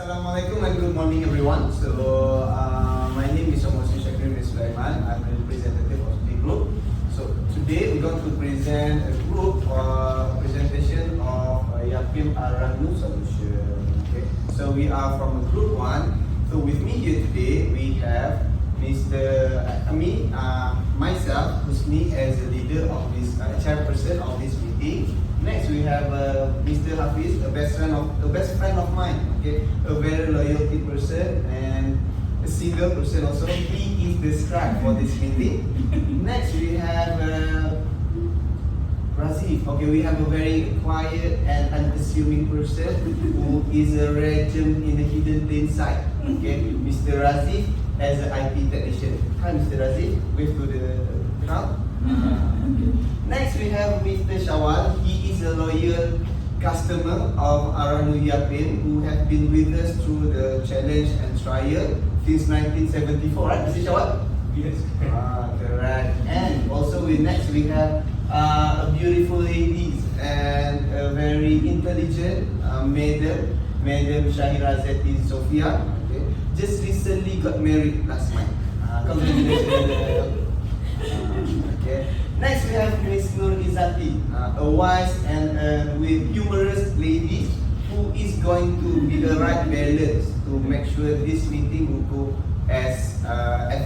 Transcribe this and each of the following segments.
Assalamualaikum and good morning everyone. My name is Sulaiman. I'm the representative of the group. So today we're going to present a group presentation of Uitm Aranu solution. Okay. So we are from group 1. So with me here today we have Mr. Myself, Husni, as the leader of this chairperson of this meeting. Next we have Mr. Hafiz, a best friend of mine. Okay, a very loyalty person and a single person also. He is the scribe for this meeting. Next we have Razif. Okay, we have a very quiet and unassuming person who is a rare gem in the hidden plain sight. Okay, Mr. Razif as an IP technician. Hi, Mr. Razif. Wave to the crowd. Okay. Next we have Mr. Shawal. He is a loyal customer of Aranu Uitm who have been with us through the challenge and trial since 1974, right, Mr. Shawal? Yes. Correct. And also next we have a beautiful lady and a very intelligent Madam Shahira Zeti Sofia. Okay. Just recently got married last month. Congratulations. Okay. Next we have Miss Nur Izati, a wise and with humorous lady who is going to be the right balance to make sure this meeting will go as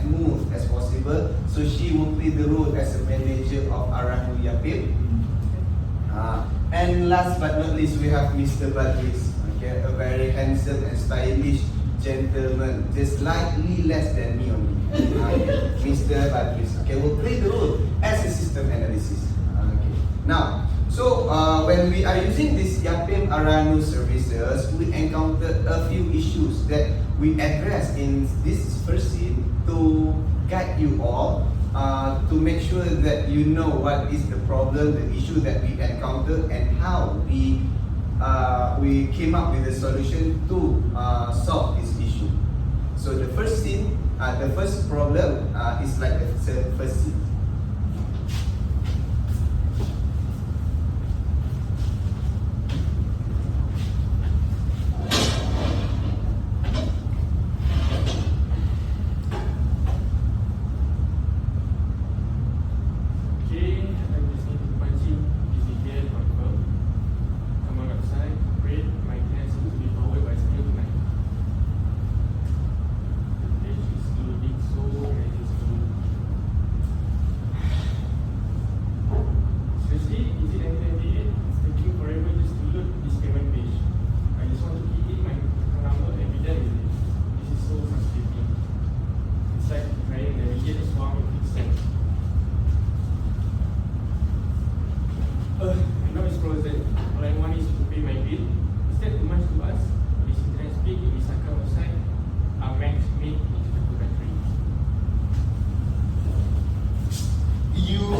smooth as possible. So she will play the role as a manager of Aranu Uitm. And last but not least, we have Mr. Badris, okay, a very handsome and stylish gentleman, just slightly less than me only. Mr. Badris, okay, will play the role as a system analysis. Okay. Now, so when we are using this Uitm Aranu services, we encountered a few issues that we address in this first scene to guide you all, to make sure that you know what is the problem, the issue that we encountered, and how we came up with a solution to solve this issue. So the first scene, the first problem is like the first scene.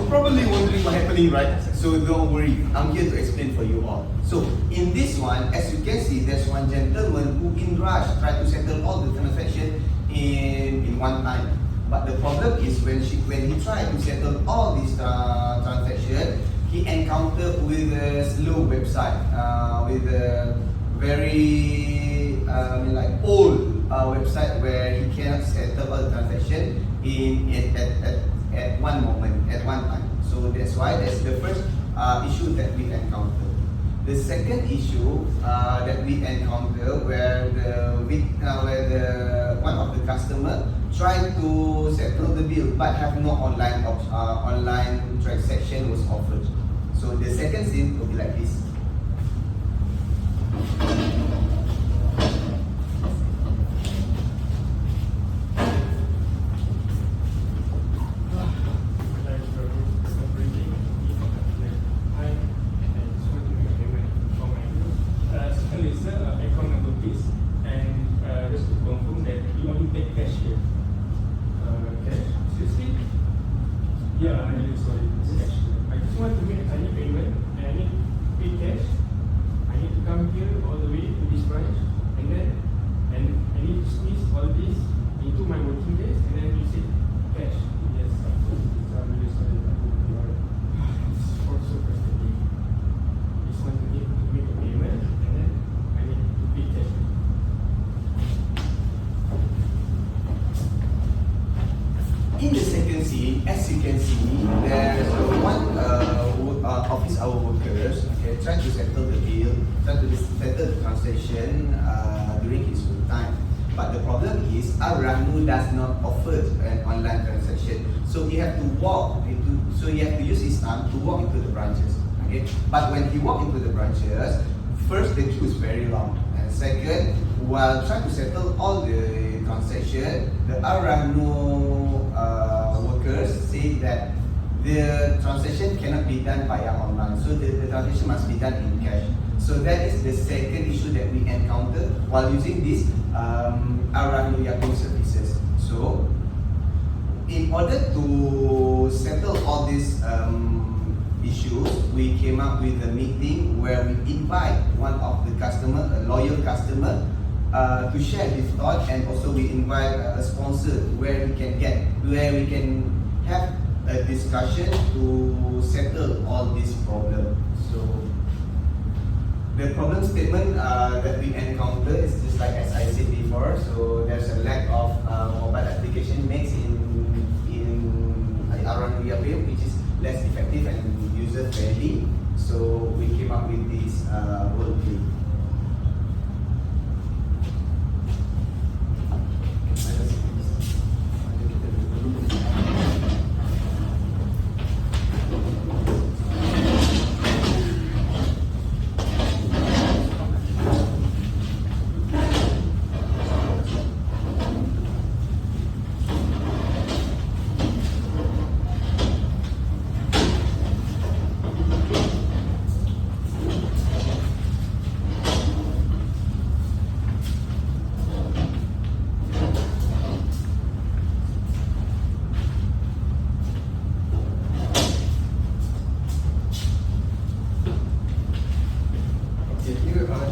Probably wondering what happening, right? So don't worry, I'm here to explain for you all. So in this one, as you can see, there's one gentleman who in rush tried to settle all the transactions in one time. But the problem is when he tried to settle all these transactions, he encountered with a slow website, with a very old website where he cannot settle all the transactions at one moment, at one time. So that's why that's the first issue that we encounter. The second issue that we encounter where one of the customer tried to settle the bill but have no online transaction was offered. So the second scene will be like this. In the second scene, as you can see, there's one office hour workers, okay, trying to settle the bill, trying to settle the transaction during his work time. But the problem is, Aranu does not offer an online transaction, so he have to use his time to walk into the branches. Okay, but when he walk into the branches, first the queue is very long, and second, while trying to settle all the transaction, the Aranu workers say that the transaction cannot be done via online, so the transaction must be done in cash. So that is the second issue that we encounter while using this Aranu Yapim services. So, in order to settle all these issues, we came up with a meeting where we invite one of the customer, a loyal customer, to share his thought, and also we invite a sponsor where we can have a discussion to settle all these problems. So the problem statement that we encounter is just like as I said before. So there's a lack of mobile application makes in Aranu Yapim, which is less effective and user friendly. So we came up with this roleplay.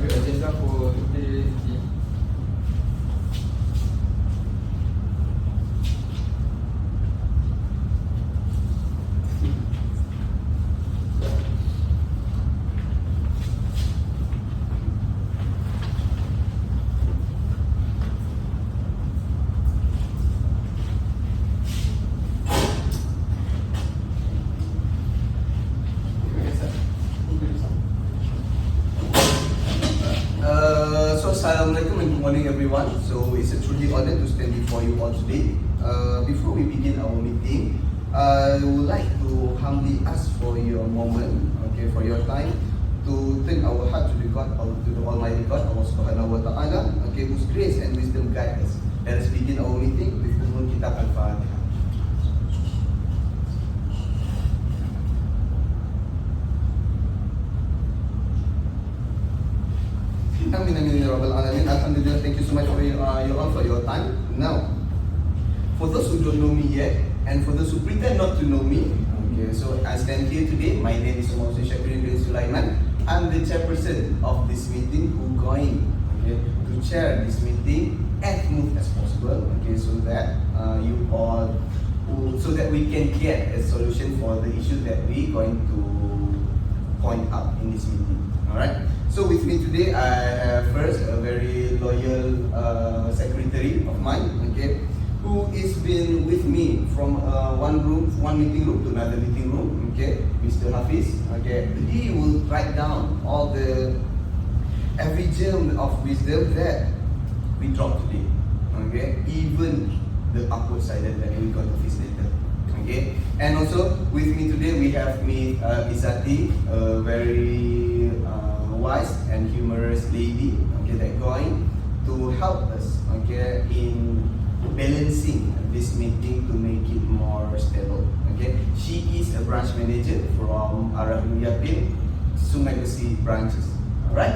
Agenda for today. Assalamualaikum and good morning everyone. So it's a truly honor to stand before you all today. Before we begin our meeting, I would like to humbly ask for your moment, okay, for your time to turn our heart to the God, to the Almighty God, Allah Subhanahu Wa Taala, okay, whose grace and wisdom guide us. Let us begin our meeting with Umul Kitab Al-Fatihah. Alhamdulillah, thank you so much for your time. Now, for those who don't know me yet, and for those who pretend not to know me, okay, so I stand here today. My name is Mohsen Shakirin bin Sulaiman. I'm the chairperson of this meeting who going, okay, to chair this meeting as smooth as possible, okay, so that so that we can get a solution for the issue that we going to point out in this meeting. Alright. So with me today, I have first a very loyal secretary of mine, okay, who is been with me from one meeting room to another meeting room, okay, Mr. Hafiz, okay. He will write down all every germ of wisdom that we drop today, okay, even the awkward silence that we got to face later, okay. And also with me today we have Izati, a very wise and humorous lady, okay, that going to help us, okay, in balancing this meeting to make it more stable, okay. She is a branch manager from Aranu Yapim, Sungai Besi branches. Alright.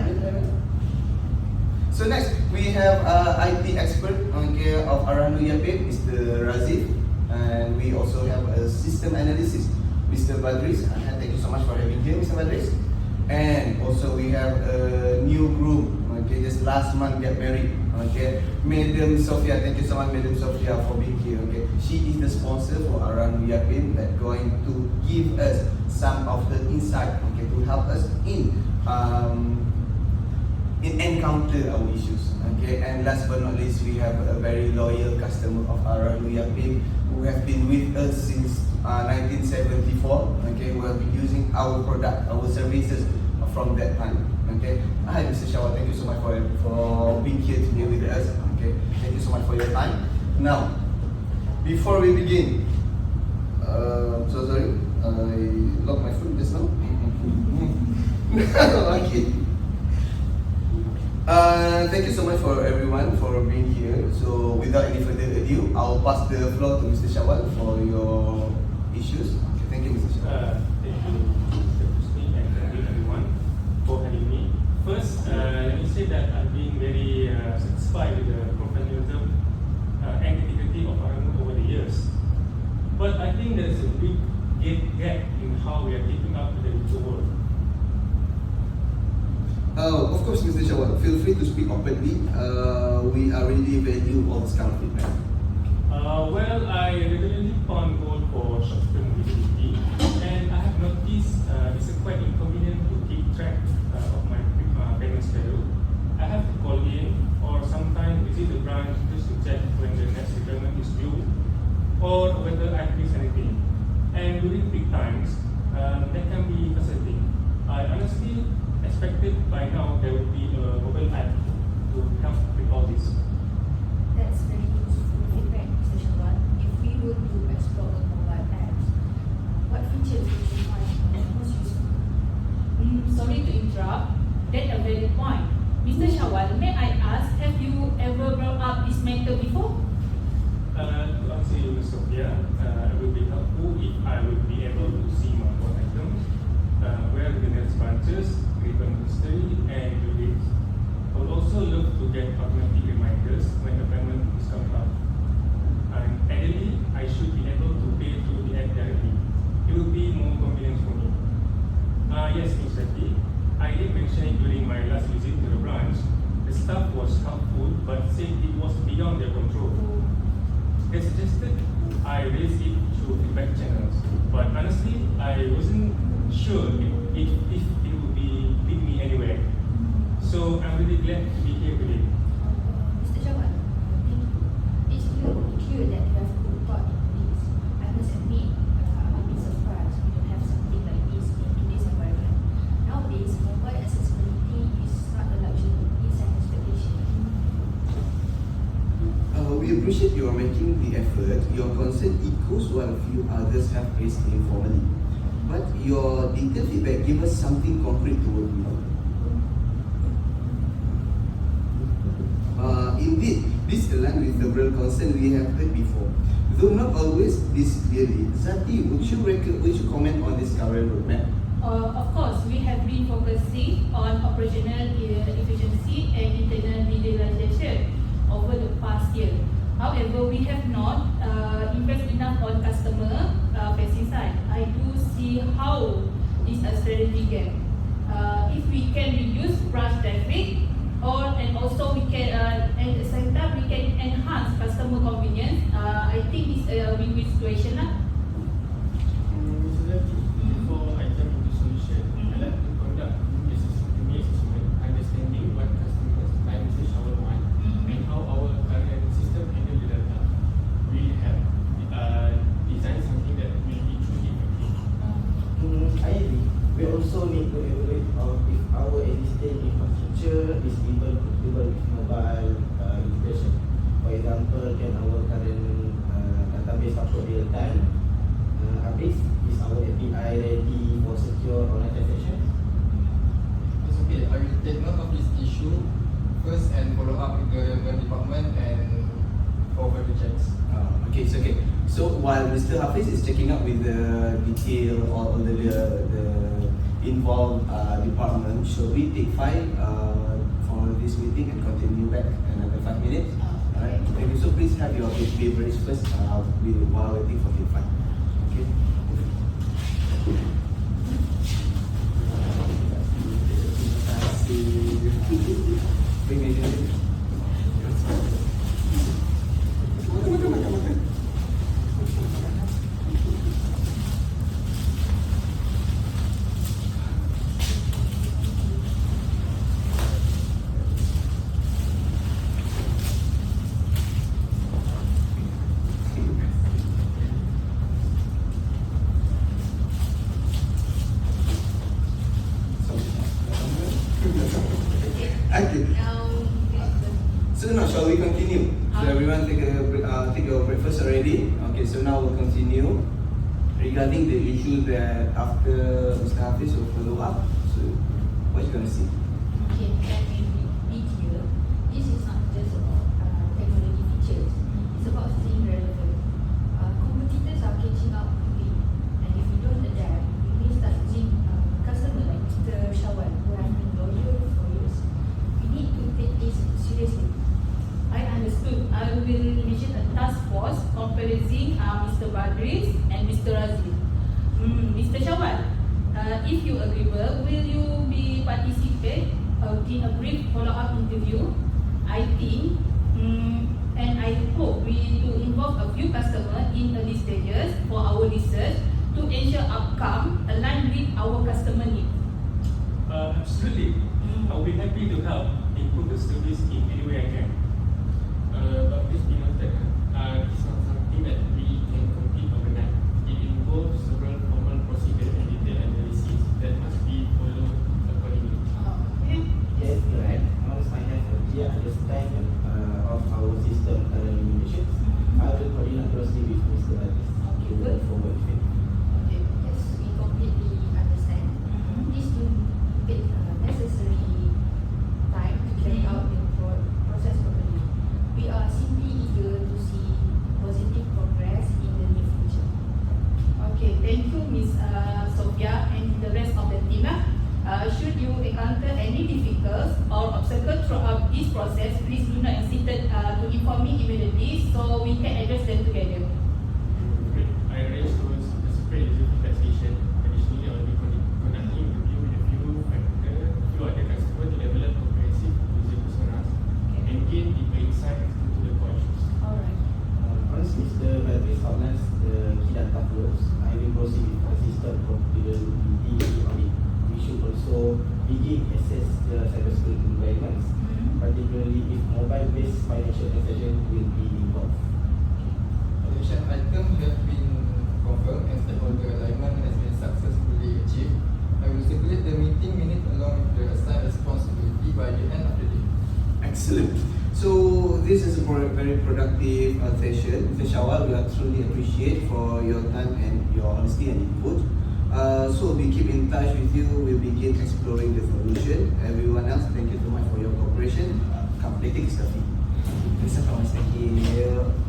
So next we have IT expert, okay, of Aranu Yapim, Mr. Razif, and we also have a system analysis, Mr. Badris. Thank you so much for having here, Mr. Badris. And also we have a new groom, okay, just last month get married, okay, Madam Sophia. Thank you so much, Madam Sophia, for being here, okay. She is the sponsor for Aranu Yapim that going to give us some of the insight, okay, to help us in encounter our issues. Okay, and last but not least, we have a very loyal customer of our Uitm who have been with us since 1974. Okay, who have been using our product, our services from that time. Okay, hi Mr. Shawal, thank you so much for being here today with us. Okay, thank you so much for your time. Now, before we begin, so sorry, I locked my phone just now. Okay. Thank you so much for everyone for being here. So without any further ado, I'll pass the floor to Mr. Shawal for your issues. Okay, thank you, Mr. Shawal. Thank you, Mr. Husni, and thank you everyone for having me. First, let me say that I've been very satisfied with the professionalism and integrity of Aramu over the years. But I think there's a big gap in how we are keeping up with the digital world. Of course, Mr. Shawal, feel free to speak openly. We are really value all this kind of feedback. Well, I regularly found gold for short-term visibility, and I have noticed it's quite inconvenient to keep track of my payment schedule. I have to call in or sometimes visit the branch just to check when the next settlement is due or whether I've missed anything. And during peak times, that can be frustrating. I honestly expected by now there would be a mobile app to help with all this. That's very useful feedback, Mr. Shawal. If we were to explore the mobile apps, what features would you find most useful? Sorry to interrupt. That's a valid point. Mr. Shawal, may I ask, have you ever brought up this matter before? To answer you, Ms. Sophia, it would be helpful if I would be able to see my phone items, where the nearest branches, given history, and due dates. I would also love to get automatic reminders when the payment is coming up. And ideally, I should be able to pay through the app directly. It would be more convenient for me. Yes, Ms. Seti, I did mention it during my last visit to the branch. The staff was helpful but said it was beyond their control. They suggested I raise it through feedback channels, but honestly, I wasn't sure if it would lead me anywhere. So I'm really glad to be here today. Mr. Shawal, thank you. It's clear that you have put thought into this. I must admit, I'm a bit surprised we don't have something like this in today's environment. Nowadays, mobile accessibility is not a luxury, it's an expectation. We appreciate you are making the effort. Your concern echoes what a few others have raised informally. But your detailed feedback gives us something concrete to work with. Indeed, this aligns with several concerns we have heard before. Though not always this clearly. Zati, would you comment on this current roadmap? Of course, we have been focusing on operational efficiency and internal digitalization over the past year. However, we have not invested enough on customer facing side. I do see how this is a strategy gap. If we can reduce branch traffic, and also we can at the same time we can enhance customer convenience. I think it's a win-win situation lah. Before I jump into solution, I like to conduct mini assessment, understanding what customers like Mr. Shawal want and how our current system handle the data. We have designed something that will be truly effective. I agree. We also need to evaluate if our existing infrastructure is even compatible with mobile integration. For example, can our current database support real-time updates? Is our API ready for secure online transaction? It's okay. I will take note of this issue first and follow up with the relevant department and for further checks. Okay, it's okay. So while Mr. Hafiz is checking up with the detail or the involved department, should we take 5 for this meeting and continue back another 5 minutes? Alright, thank you. So please have your beverage first while waiting for take 5. Okay. Terima kasih. Makan. now we'll continue regarding the issue that after Mr. Hafiz will follow up. So, what you gonna see? Okay, let me be clear. This is not just about technology features. It's about staying relevant. Competitors are catching up quickly, and if we don't adapt, we may start losing customers like Mr. Shawal, who have been loyal for years. We need to take this seriously. I understood. I will mention a task force comprising Mr. Badris and Mr. Razif. Mr. Shawal, if you agreeable, will you be participate in a brief follow-up interview? I think, and I hope we to involve a few customers in early stages for our research to ensure outcome align with our customer needs. Absolutely. I'll be happy to help improve the service in any way I can. But please be noted, it's not something that we can complete overnight. It involves several formal procedures and detailed analysis that must be followed accordingly. Okay. Yes, correct. Once I have a clear understanding of our system current limitations, I will coordinate closely with Mr. Badis Okay, to good. move forward with it. Okay. Yes, we completely understand. This will take necessary time to carry out the process properly. We are simply eager to see positive progress in the near future. Okay, thank you, Miss Sophia and the rest of the team. Should you encounter any difficulties or obstacles throughout this process, please do not hesitate to inform me immediately so we can address them together. I arranged to a separate user feedback session. Additionally, I will be conducting interview with a few other customers to develop comprehensive user personas and gain deeper insight into the core issues. Alright. Once Mr. Badis outlines the key data flows, I will proceed with the system configurability audit. We should also begin assess the cybersecurity environments, particularly if mobile-based financial transactions will be involved. Adoption item have been confirmed and stakeholder alignment has been successfully achieved. I will circulate the meeting minute along with the assigned responsibility by the end of the day. Excellent. So this is a very productive session. Mr. Shawal, we are truly appreciate for your time and your honesty and input. So we keep in touch with you. We'll begin exploring the solution. Everyone else, thank you so much for your cooperation. Come, let's take a selfie. Thank you.